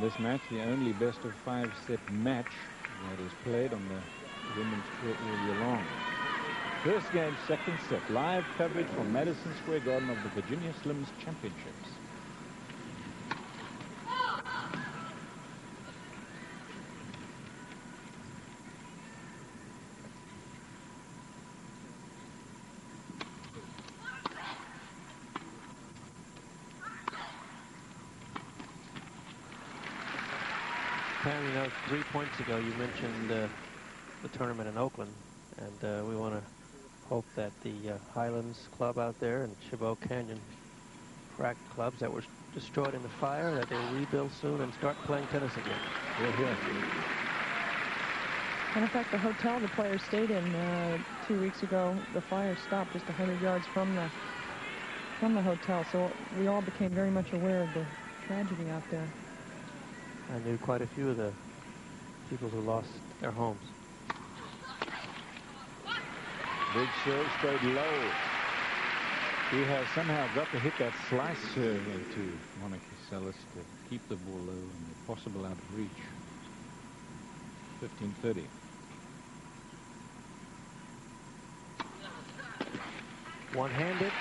this match, the only best-of-5 set match that is played on the women's tour all year long. First game, second set. Live coverage from Madison Square Garden of the Virginia Slims Championships. Pam, you know, 3 points ago you mentioned the tournament in Oakland, and we want to hope that the Highlands Club out there and Chabot Canyon frac clubs that were destroyed in the fire, that they'll rebuild soon and start playing tennis again. Yeah. And in fact, the hotel the players stayed in 2 weeks ago, the fire stopped just 100 yards from the hotel, so we all became very much aware of the tragedy out there. I knew quite a few of the people who lost their homes. Big serve straight low. He has somehow got to hit that slice serve into Monica Seles to keep the ball low and possible out of reach. 15-30. One-handed.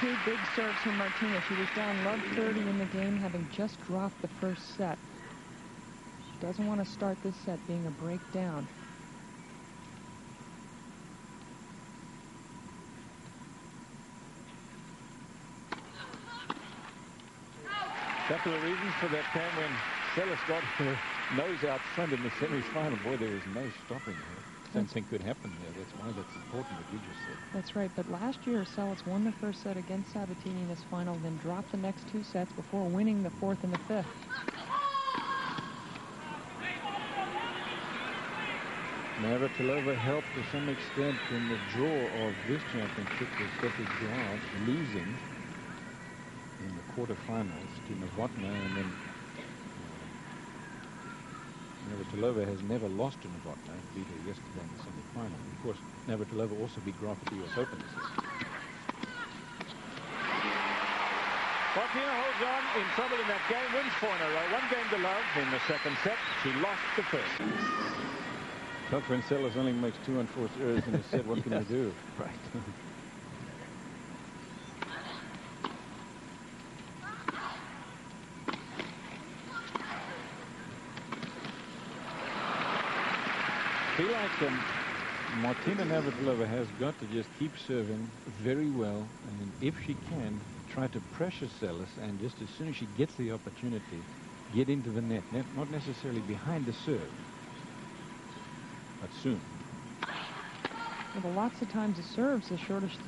Two big serves from Martina. She was down love 30 in the game, having just dropped the first set. She doesn't want to start this set being a breakdown. Couple of reasons for that, Pam. When Seles got her nose out front in the semi-final, boy, there was no stopping her. Same thing could happen there. That's why that's important what you just said. That's right, but last year Seles won the first set against Sabatini in this final, then dropped the next two sets before winning the fourth and the fifth. Navratilova helped to some extent in the draw of this championship with Steffi Graf losing in the quarterfinals to Novotná, and then Navratilova has never lost to Novotná, beat her yesterday in the semi-final. Of course, Navratilova also beat Graf at the US Open this year. Martina holds on in trouble in that game, wins 4 in a row. 1 game to love in the second set. She lost the first. Tough when Seles only makes 2 unforced errors in a set. What can you do? Right. feel like Martina Navratilova has got to just keep serving very well, and if she can, try to pressure Seles, and just as soon as she gets the opportunity, get into the net. Not necessarily behind the serve, but soon. Well, lots of times the serves, the shortest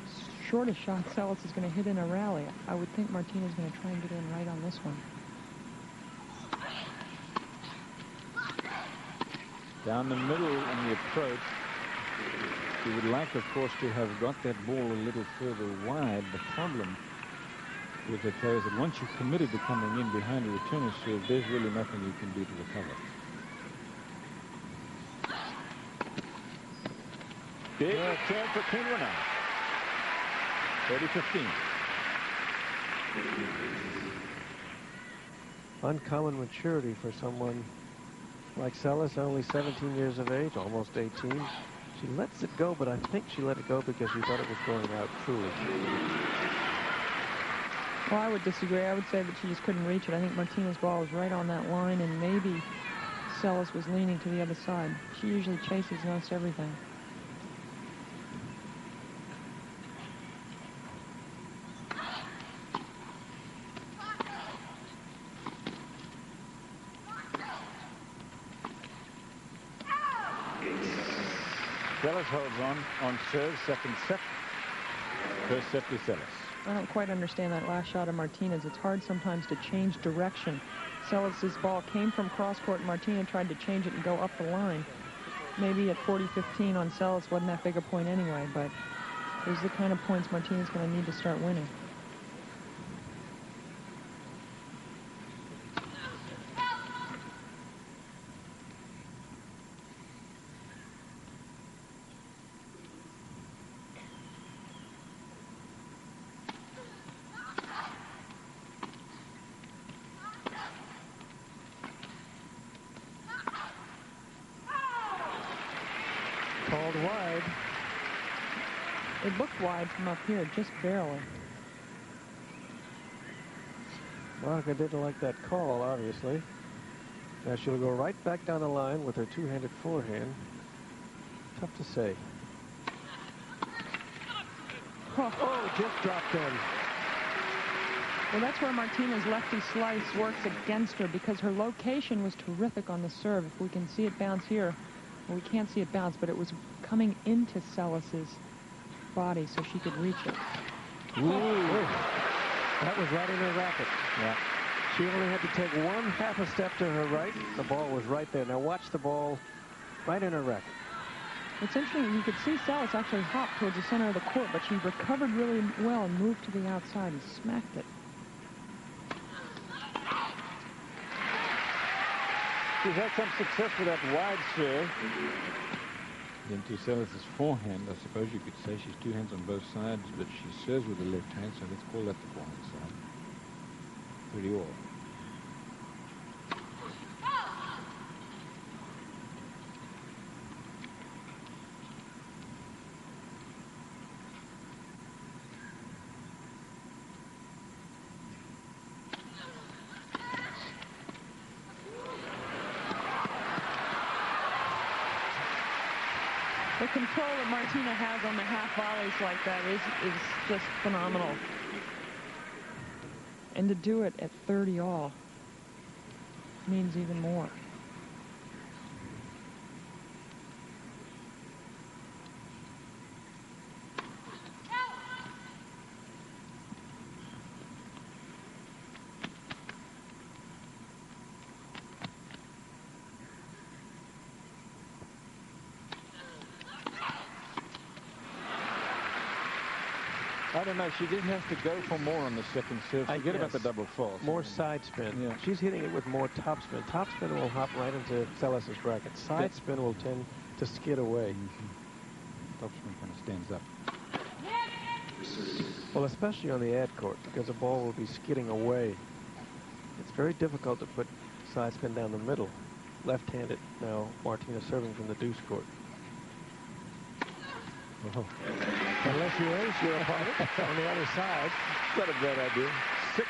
shot Seles is going to hit in a rally. I would think Martina's going to try and get in right on this one. Down the middle on the approach. She would like, of course, to have got that ball a little further wide. The problem with the player is that once you're committed to coming in behind a returner's serve, there's really nothing you can do to recover. Big turn for Queen now. 30-15. Uncommon maturity for someone like Seles, only 17 years of age, almost 18. She lets it go, but I think she let it go because she thought it was going out truly. Well, I would disagree. I would say that she just couldn't reach it. I think Martina's ball was right on that line, and maybe Seles was leaning to the other side. She usually chases most everything. Seles holds on serve, second set. First set to Seles. I don't quite understand that last shot of Martina's. It's hard sometimes to change direction. Seles' ball came from cross-court, and Martina tried to change it and go up the line. Maybe at 40-15 on Seles wasn't that big a point anyway, but those are the kind of points Martina's going to need to start winning. It looked wide from up here, just barely. Monica didn't like that call, obviously. Now she'll go right back down the line with her two-handed forehand. Tough to say. Oh, just dropped in. Well, that's where Martina's lefty slice works against her, because her location was terrific on the serve. If we can see it bounce here, well, we can't see it bounce, but it was coming into Seles's body so she could reach it. Ooh. That was right in her racket. Yeah. She only had to take one half a step to her right. The ball was right there. Now watch the ball right in her racket. It's interesting. You could see Seles actually hop towards the center of the court, but she recovered really well and moved to the outside and smacked it. She's had some success with that wide serve. Into Seles's forehand, I suppose you could say she's two hands on both sides, but she serves with the left hand, so let's call that the forehand side. 30 all. The control that Martina has on the half volleys like that is just phenomenal. And to do it at 30 all means even more. I don't know. She did have to go for more on the second serve. Forget about the double false. More side spin. Yeah. She's hitting it with more top spin. Top spin will hop right into Seles's racket. Side spin will tend to skid away. Top spin kind of stands up. Well, especially on the ad court, because the ball will be skidding away. It's very difficult to put side spin down the middle. Left-handed now, Martina serving from the deuce court. Oh. Unless you ace your opponent on the other side. Not a bad idea. 6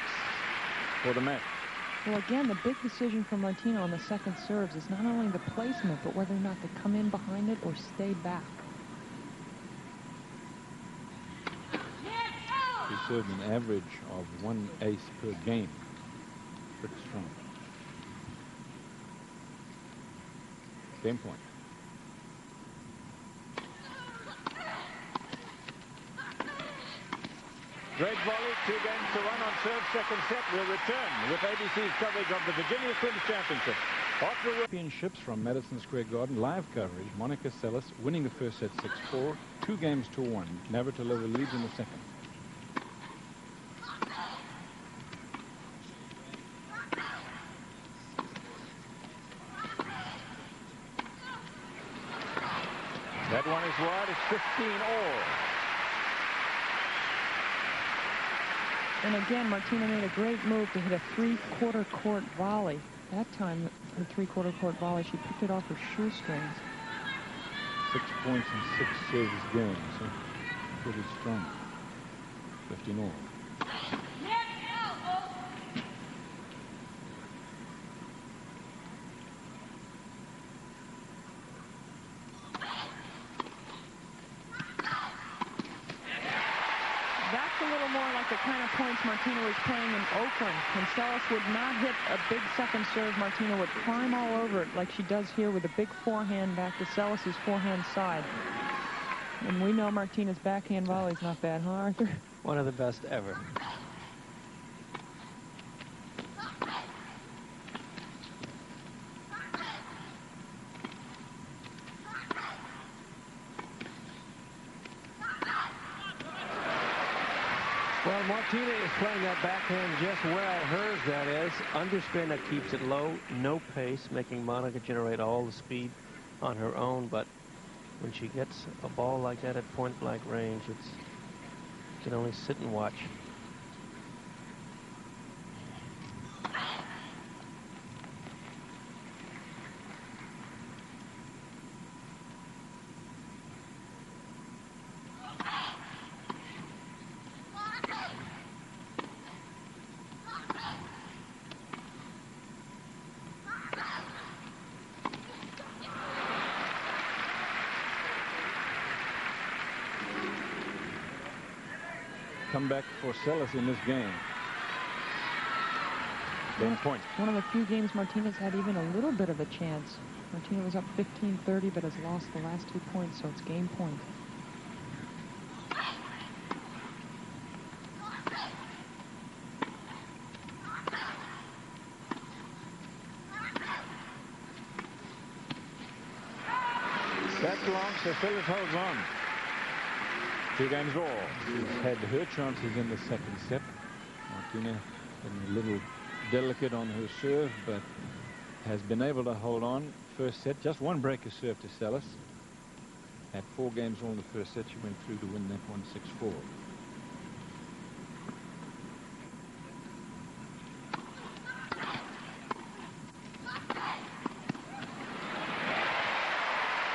for the match. Well, again, the big decision for Martina on the second serves is not only the placement, but whether or not to come in behind it or stay back. She served an average of 1 ace per game. Pretty strong. Game point. Great volley, 2 games to 1 on serve. Second set will return with ABC's coverage of the Virginia Twins Championship. After championships from Madison Square Garden, live coverage. Monica Seles winning the first set 6-4, 2 games to 1. Navratilova leads in the second. That one is wide. It's 15 all. And again, Martina made a great move to hit a three-quarter court volley. That time, her three-quarter court volley, she picked it off her shoestrings. 6 points in 6 service games. So pretty strong. 15 all. That's a little more like the kind of points Martina was playing in Oakland. When Seles would not hit a big second serve, Martina would climb all over it like she does here with a big forehand back to Seles's forehand side. And we know Martina's backhand volley's not bad, huh, Arthur? One of the best ever. Well, Martina is playing that backhand just well. Hers, that is. Underspin that keeps it low, no pace, making Monica generate all the speed on her own. But when she gets a ball like that at point-blank range, you can only sit and watch. comeback for Seles in this game. Game point. One of the few games Martinez had even a little bit of a chance. Martina was up 15-30, but has lost the last 2 points, so it's game point. That's long, so Seles holds on. 2 games all. She's had her chances in the second set. Martina been a little delicate on her serve, but has been able to hold on. First set, just 1 break of serve to Seles. At 4 games all in the first set, she went through to win that one 6-4.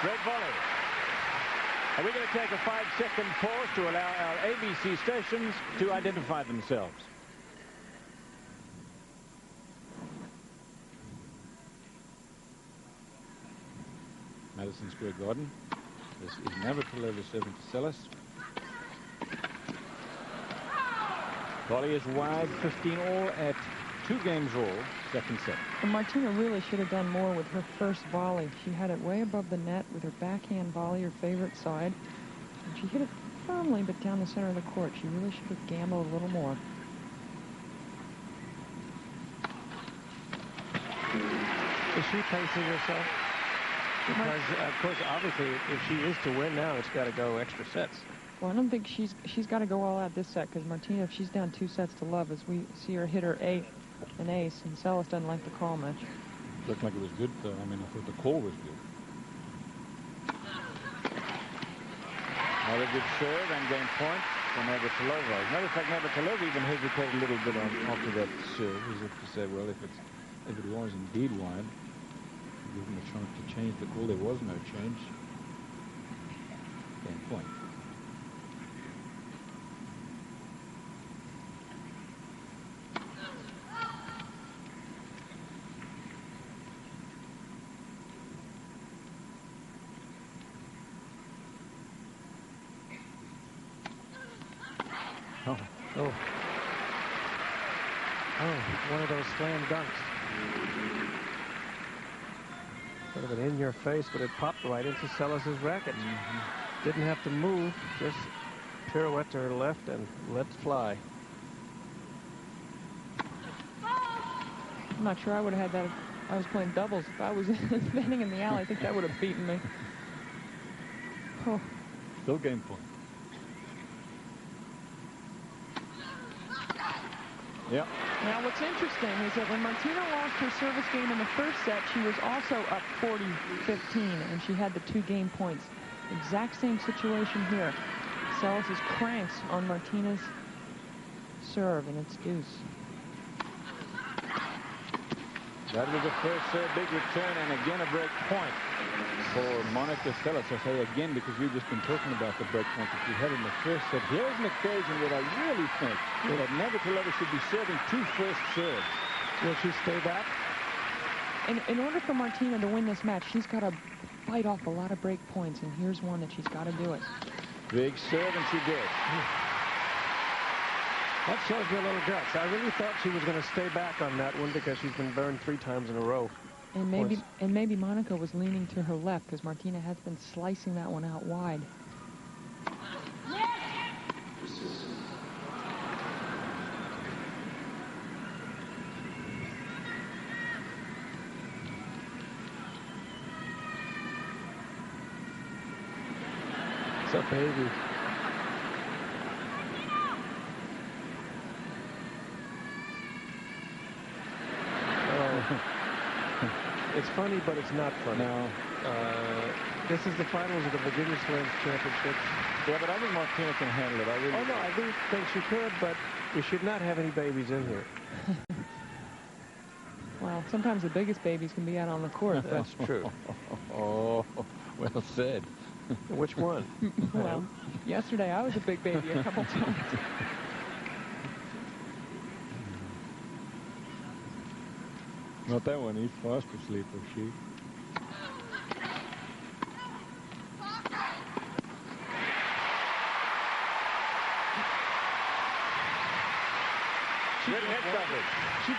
Great volley. And we're going to take a 5-second pause to allow our ABC stations to identify themselves. Madison Square Garden. This is Navratilova serving to Seles. Volley is wide, 15 all at 2 games all, second set. And Martina really should have done more with her first volley. She had it way above the net with her backhand volley, her favorite side. And she hit it firmly, but down the center of the court. She really should have gambled a little more. Is she pacing herself? Because, of course, obviously, if she is to win now, it's got to go extra sets. Well, I don't think she's got to go all out this set, because Martina, if she's down 2 sets to love, as we see her hit her an ace, and Seles doesn't like the call much. Looked like it was good, though. I mean, I thought the call was good. Another good serve and game point for Navratilova. As a matter of fact, Navratilova even hesitated a little bit after that serve, as if to say, well, if it was indeed wide, give him a chance to change the call. There was no change. Game point. One of those slam dunks. Sort of an in your face, but it popped right into Seles' racket. Didn't have to move, just pirouette to her left and let fly. I'm not sure I would have had that if I was playing doubles. If I was standing in the alley, I think that would have beaten me. Oh. Still game point. Yep. Now, what's interesting is that when Martina lost her service game in the first set, she was also up 40-15, and she had the 2 game points. Exact same situation here. Seles is cranks on Martina's serve, and it's deuce. That was the first big return, and again a break point for Monica Seles. I say again because we've just been talking about the break point that we had in the first set. Here's an occasion that I really think that Navratilova should be serving 2 first serves. Will she stay back? In order for Martina to win this match, she's got to bite off a lot of break points, and here's one that she's got to do it. Big serve, and she did. That shows me a little guts. I really thought she was going to stay back on that one because she's been burned 3 times in a row. And maybe Monica was leaning to her left because Martina has been slicing that one out wide. What's up, baby? It's funny, but it's not funny. No. This is the finals of the Virginia Slams Championship. Yeah, but I think Martina can handle it. Oh, no, I do think she could, but we should not have any babies in here. Well, sometimes the biggest babies can be out on the court. That's true. Oh, well said. Which one? Well, yesterday I was a big baby a couple times. Not that one. He's fast asleep, or she.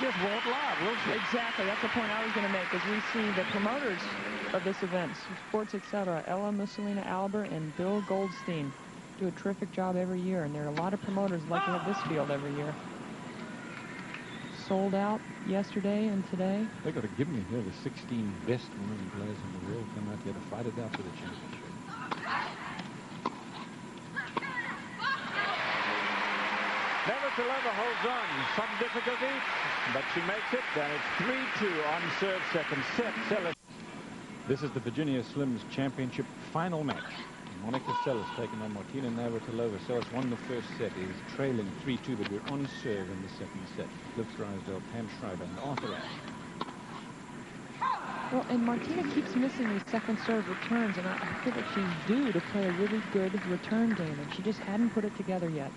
just won't lob, will she? Exactly. That's the point I was going to make, is we see the promoters of this event, Sports Etc., Ella Mussolina Albert and Bill Goldstein, do a terrific job every year, and there are a lot of promoters who like to have this field every year. Sold out yesterday and today. They've got to give me here the 16 best women players in the world come out here to fight it out for the championship. Navratilova holds on. Some difficulty, but she makes it. And it's 3-2 on serve, second set. Seles. This is the Virginia Slims Championship final match. Monica Seles taking on Martina Navratilova. Seles won the first set, is trailing 3-2, but we're on serve in the second set. Cliff Drysdale, Pam Schreiber, and Arthur Ashe. Well, and Martina keeps missing these second serve returns, and I feel like she's due to play a really good return game, and she just hadn't put it together yet.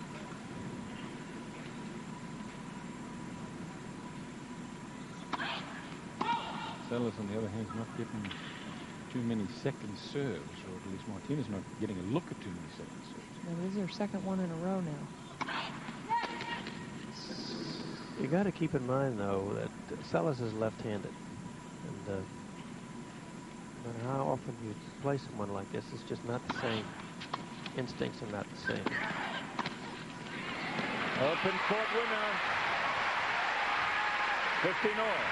Seles, on the other hand, is not getting too many second serves, or at least Martina's not getting a look at too many second serves. Now, this is her second one in a row now. You got to keep in mind, though, that Seles is left-handed, and no matter how often you play someone like this, it's just not the same. Instincts are not the same. Open court winner, 15-all.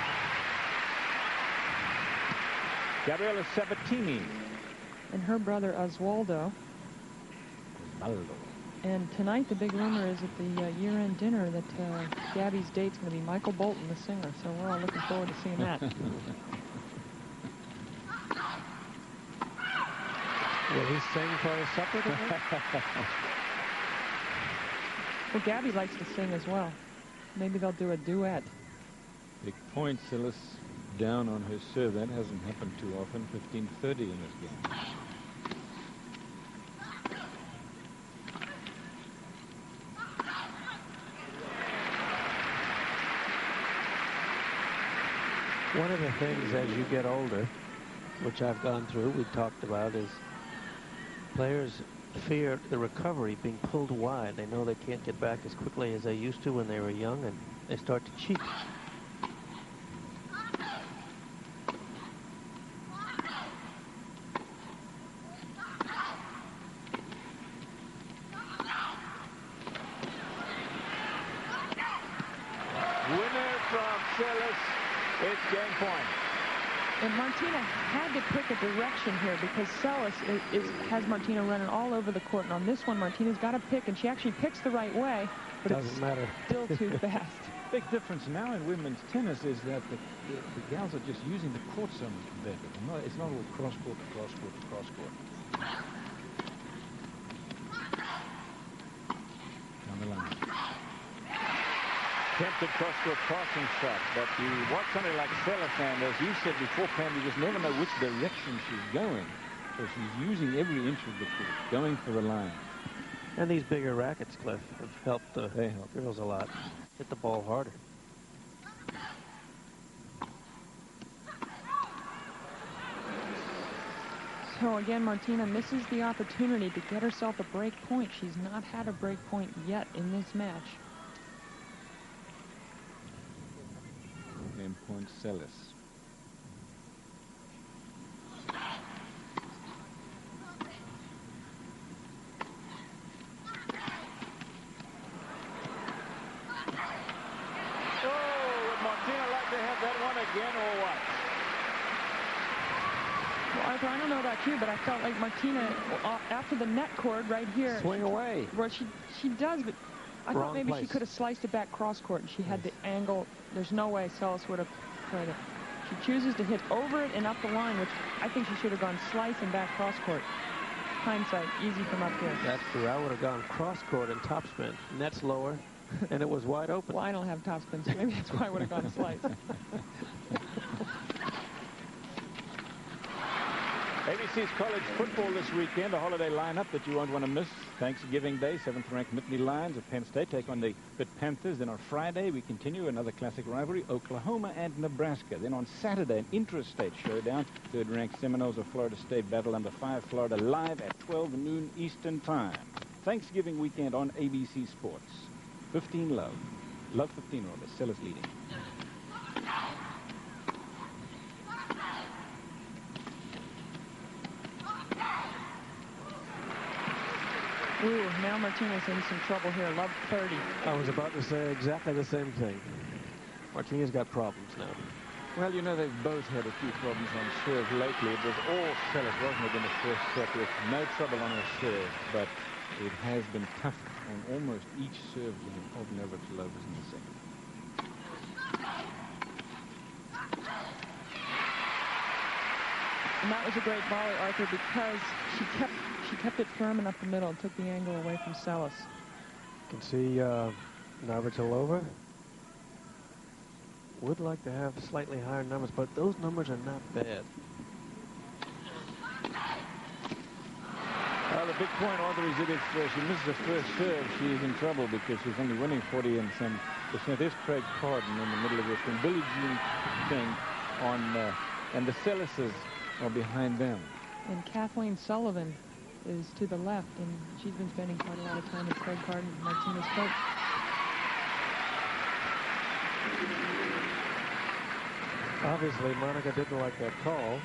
Gabriela Sabatini. And her brother Oswaldo. And tonight the big rumor is at the year-end dinner that Gabby's date's going to be Michael Bolton, the singer. So we're all looking forward to seeing that. Will he sing for his supper tonight? Well, Gabby likes to sing as well. Maybe they'll do a duet. Big point, Seles down on her serve. That hasn't happened too often. 15-30 in this game. One of the things as you get older, which I've gone through, we talked about, is players fear the recovery being pulled wide. They know they can't get back as quickly as they used to when they were young, and they start to cheat. Winner from Seles. It's game point. And Martina had to pick a direction here because Seles has Martina running all over the court. And on this one, Martina's got to pick, and she actually picks the right way, but Doesn't matter. Still too fast. Big difference now in women's tennis is that the gals are just using the court so much better. It's not all cross-court to cross-court to cross-court. Down the line. Attempted cross-court passing shot, but you watch somebody like Seles, and as you said before, Pam, you just never know which direction she's going. So she's using every inch of the court, going for the line. And these bigger rackets, Cliff, have helped the girls a lot. Hit the ball harder. So again, Martina misses the opportunity to get herself a break point. She's not had a break point yet in this match. Game point, Seles. Again, or what? Well, Arthur, I don't know about you, but I felt like Martina, after the net cord right here. Swing away. Well, she does, but I thought maybe she could have sliced it back cross court, and she had the angle. There's no way Seles would have played it. She chooses to hit over it and up the line, which I think she should have gone slice and back cross court. Hindsight, easy from up here. That's true. I would have gone cross court and topspin. Net's lower, and it was wide open. Well, I don't have topspin, so maybe that's why I would have gone slice. ABC's college football this weekend, a holiday lineup that you won't want to miss. Thanksgiving Day, 7th-ranked Nittany Lions of Penn State take on the Pitt Panthers. Then on Friday, we continue another classic rivalry, Oklahoma and Nebraska. Then on Saturday, an intrastate showdown. 3rd-ranked Seminoles of Florida State battle number 5, Florida, live at 12 noon Eastern Time. Thanksgiving weekend on ABC Sports. 15 love. Love 15 rather. Seles leading. Ooh, now Martinez in some trouble here. Love 30. I was about to say exactly the same thing. Martinez got problems now. Well, you know, they've both had a few problems on serve lately. It was all Seles, wasn't it, in the first set, with no trouble on her serve. But it has been tough on almost each serve game of Navratilova's in the second. And that was a great volley, Arthur, because she kept it firm enough the middle and took the angle away from Seles. You can see Navratilova would like to have slightly higher numbers, but those numbers are not bad. Well, the big point, Arthur, is that if she misses the first serve, she's in trouble because she's only winning 40 and some percent. There's Craig Carden in the middle of this one. Billie Jean King on, and the Seleses are behind them. And Kathleen Sullivan is to the left, and she's been spending quite a lot of time with Craig Carden and Martinez coach. Obviously, Monica didn't like that call.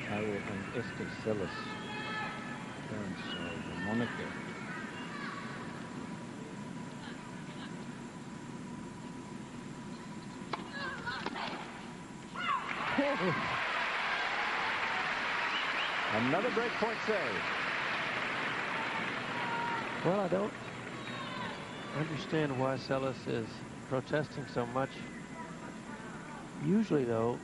Carol and Esther Seles. Parents of Monica. Another breakpoint save. Well, I don't understand why Seles is protesting so much. Usually, though,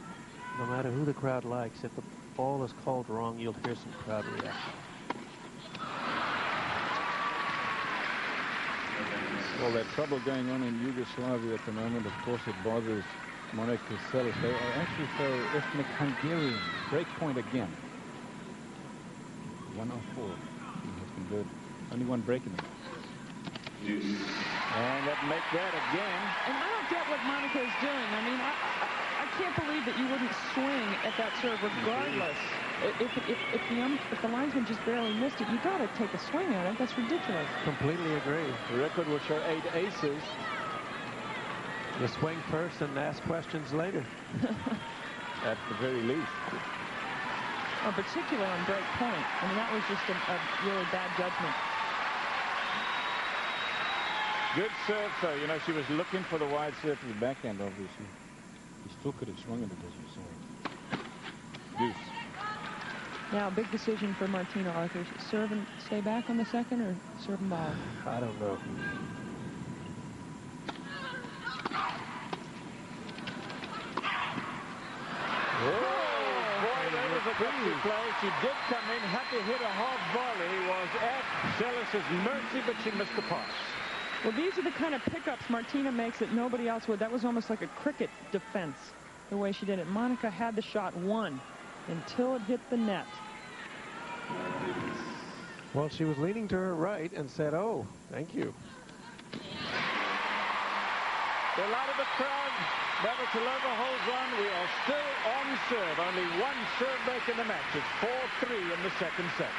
no matter who the crowd likes, if the ball is called wrong, you'll hear some crowd reaction. Well, that trouble going on in Yugoslavia at the moment, of course, it bothers Monica Seles. They are actually so ethnic Hungarian. Breakpoint again. 104. He has been good. Only one break in them. And that make that again. And I don't get what Monica is doing. I mean, I can't believe that you wouldn't swing at that serve regardless. If the linesman just barely missed it, you got to take a swing at it. That's ridiculous. Completely agree. The record will show 8 aces. You swing first and ask questions later. At the very least. In particular on break point. I mean, that was just a really bad judgment. Good serve, though. You know, she was looking for the wide serve to the backhand, obviously. He still could have swung at it, as you saw. Deuce. Now, big decision for Martina, Arthur. Serve and stay back on the second, or serve and ball? I don't know. Play. She did come in, had to hit a hard volley, was at Seles' mercy, but she missed the pass. Well, these are the kind of pickups Martina makes that nobody else would. That was almost like a cricket defense, the way she did it. Monica had the shot won until it hit the net. Well, she was leaning to her right and said, oh, thank you. A lot of the crowd. Navratilova holds on. We are still on serve. Only one serve break in the match. It's 4-3 in the second set.